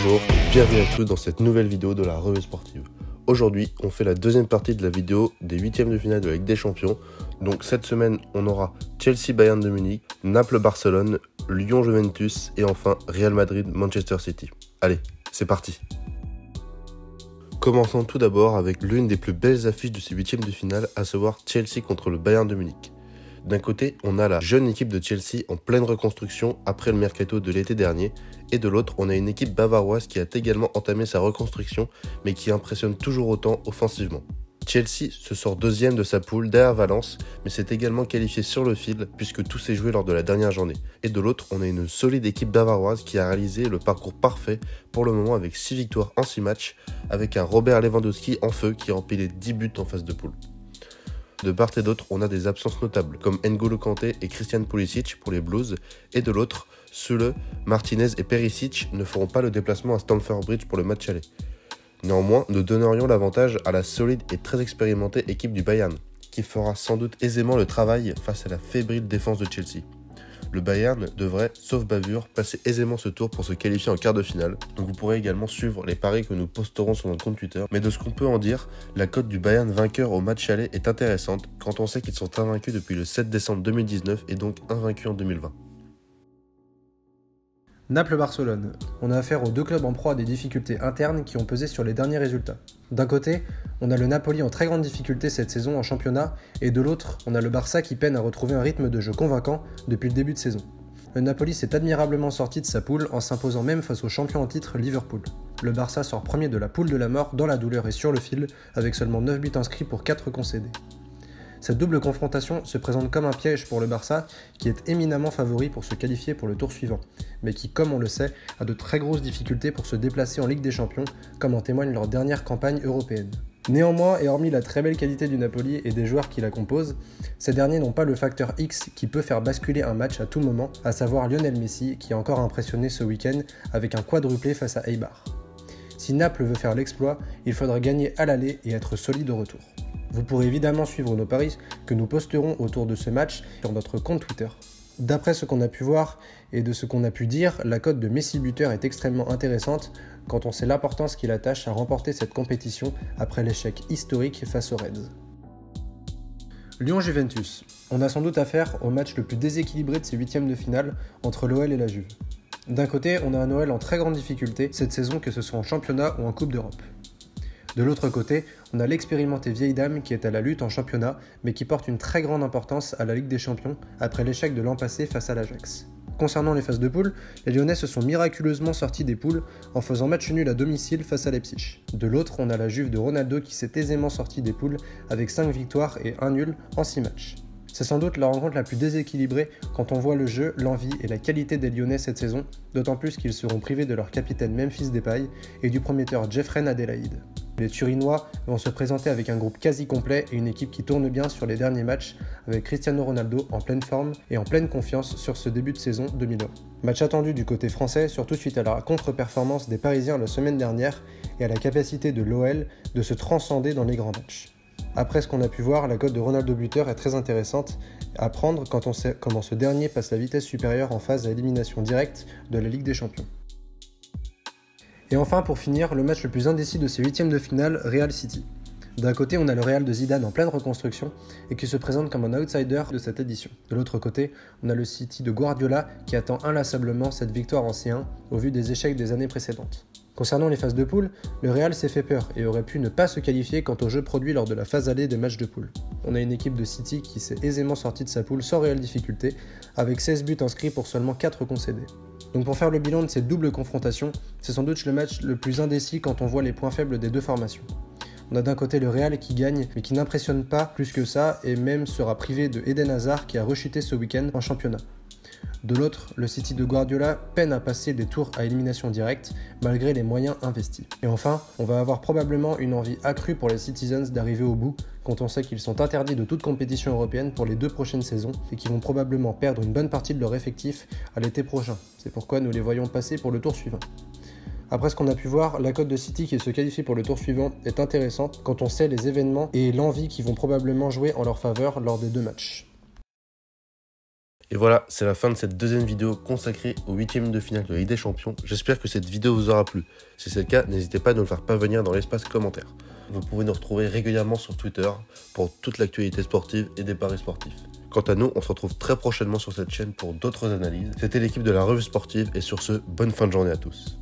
Bonjour et bienvenue à tous dans cette nouvelle vidéo de la revue sportive. Aujourd'hui, on fait la deuxième partie de la vidéo des huitièmes de finale de la Ligue des Champions. Donc cette semaine, on aura Chelsea-Bayern de Munich, Naples-Barcelone, Lyon-Juventus et enfin Real Madrid-Manchester City. Allez, c'est parti. Commençons tout d'abord avec l'une des plus belles affiches de ces huitièmes de finale, à savoir Chelsea contre le Bayern de Munich. D'un côté, on a la jeune équipe de Chelsea en pleine reconstruction après le mercato de l'été dernier, et de l'autre, on a une équipe bavaroise qui a également entamé sa reconstruction, mais qui impressionne toujours autant offensivement. Chelsea se sort deuxième de sa poule derrière Valence, mais s'est également qualifié sur le fil puisque tout s'est joué lors de la dernière journée. Et de l'autre, on a une solide équipe bavaroise qui a réalisé le parcours parfait pour le moment avec 6 victoires en 6 matchs, avec un Robert Lewandowski en feu qui remplit les 10 buts en phase de poule. De part et d'autre, on a des absences notables, comme N'Golo Kanté et Christian Pulisic pour les Blues, et de l'autre, Süle, Martinez et Perisic ne feront pas le déplacement à Stamford Bridge pour le match aller. Néanmoins, nous donnerions l'avantage à la solide et très expérimentée équipe du Bayern, qui fera sans doute aisément le travail face à la fébrile défense de Chelsea. Le Bayern devrait, sauf bavure, passer aisément ce tour pour se qualifier en quart de finale, donc vous pourrez également suivre les paris que nous posterons sur notre compte Twitter. Mais de ce qu'on peut en dire, la cote du Bayern vainqueur au match aller est intéressante, quand on sait qu'ils sont invaincus depuis le 7 décembre 2019 et donc invaincus en 2020. Naples-Barcelone. On a affaire aux deux clubs en proie à des difficultés internes qui ont pesé sur les derniers résultats. D'un côté, on a le Napoli en très grande difficulté cette saison en championnat, et de l'autre, on a le Barça qui peine à retrouver un rythme de jeu convaincant depuis le début de saison. Le Napoli s'est admirablement sorti de sa poule en s'imposant même face au champion en titre Liverpool. Le Barça sort premier de la poule de la mort dans la douleur et sur le fil, avec seulement 9 buts inscrits pour 4 concédés. Cette double confrontation se présente comme un piège pour le Barça, qui est éminemment favori pour se qualifier pour le tour suivant, mais qui, comme on le sait, a de très grosses difficultés pour se déplacer en Ligue des Champions, comme en témoigne leur dernière campagne européenne. Néanmoins, et hormis la très belle qualité du Napoli et des joueurs qui la composent, ces derniers n'ont pas le facteur X qui peut faire basculer un match à tout moment, à savoir Lionel Messi, qui a encore impressionné ce week-end avec un quadruplé face à Eibar. Si Naples veut faire l'exploit, il faudra gagner à l'aller et être solide au retour. Vous pourrez évidemment suivre nos paris que nous posterons autour de ce match sur notre compte Twitter. D'après ce qu'on a pu voir et de ce qu'on a pu dire, la cote de Messi buteur est extrêmement intéressante quand on sait l'importance qu'il attache à remporter cette compétition après l'échec historique face aux Reds. Lyon-Juventus. On a sans doute affaire au match le plus déséquilibré de ces huitièmes de finale entre l'OL et la Juve. D'un côté, on a un OL en très grande difficulté cette saison, que ce soit en championnat ou en Coupe d'Europe. De l'autre côté, on a l'expérimentée vieille dame qui est à la lutte en championnat, mais qui porte une très grande importance à la Ligue des Champions après l'échec de l'an passé face à l'Ajax. Concernant les phases de poule, les Lyonnais se sont miraculeusement sortis des poules en faisant match nul à domicile face à Leipzig. De l'autre, on a la Juve de Ronaldo qui s'est aisément sortie des poules avec 5 victoires et 1 nul en 6 matchs. C'est sans doute la rencontre la plus déséquilibrée quand on voit le jeu, l'envie et la qualité des Lyonnais cette saison, d'autant plus qu'ils seront privés de leur capitaine Memphis Depay et du prometteur Jeffrey Adélaïde. Les Turinois vont se présenter avec un groupe quasi complet et une équipe qui tourne bien sur les derniers matchs, avec Cristiano Ronaldo en pleine forme et en pleine confiance sur ce début de saison 2020. Match attendu du côté français, surtout suite à la contre-performance des Parisiens la semaine dernière et à la capacité de l'OL de se transcender dans les grands matchs. Après ce qu'on a pu voir, la cote de Ronaldo buteur est très intéressante à prendre quand on sait comment ce dernier passe la vitesse supérieure en phase à élimination directe de la Ligue des Champions. Et enfin, pour finir, le match le plus indécis de ces huitièmes de finale, Real City. D'un côté, on a le Real de Zidane en pleine reconstruction et qui se présente comme un outsider de cette édition. De l'autre côté, on a le City de Guardiola qui attend inlassablement cette victoire en C1 au vu des échecs des années précédentes. Concernant les phases de poule, le Real s'est fait peur et aurait pu ne pas se qualifier quant au jeu produit lors de la phase aller des matchs de poule. On a une équipe de City qui s'est aisément sortie de sa poule sans réelle difficulté, avec 16 buts inscrits pour seulement 4 concédés. Donc pour faire le bilan de cette double confrontation, c'est sans doute le match le plus indécis quand on voit les points faibles des deux formations. On a d'un côté le Real qui gagne, mais qui n'impressionne pas plus que ça, et même sera privé de Eden Hazard qui a rechuté ce week-end en championnat. De l'autre, le City de Guardiola peine à passer des tours à élimination directe, malgré les moyens investis. Et enfin, on va avoir probablement une envie accrue pour les Citizens d'arriver au bout, quand on sait qu'ils sont interdits de toute compétition européenne pour les 2 prochaines saisons, et qu'ils vont probablement perdre une bonne partie de leur effectif à l'été prochain. C'est pourquoi nous les voyons passer pour le tour suivant. Après ce qu'on a pu voir, la cote de City qui se qualifie pour le tour suivant est intéressante quand on sait les événements et l'envie qui vont probablement jouer en leur faveur lors des 2 matchs. Et voilà, c'est la fin de cette deuxième vidéo consacrée aux 8e de finale de la Ligue des Champions. J'espère que cette vidéo vous aura plu. Si c'est le cas, n'hésitez pas à nous le faire parvenir dans l'espace commentaire. Vous pouvez nous retrouver régulièrement sur Twitter pour toute l'actualité sportive et des paris sportifs. Quant à nous, on se retrouve très prochainement sur cette chaîne pour d'autres analyses. C'était l'équipe de la Revue Sportive et sur ce, bonne fin de journée à tous.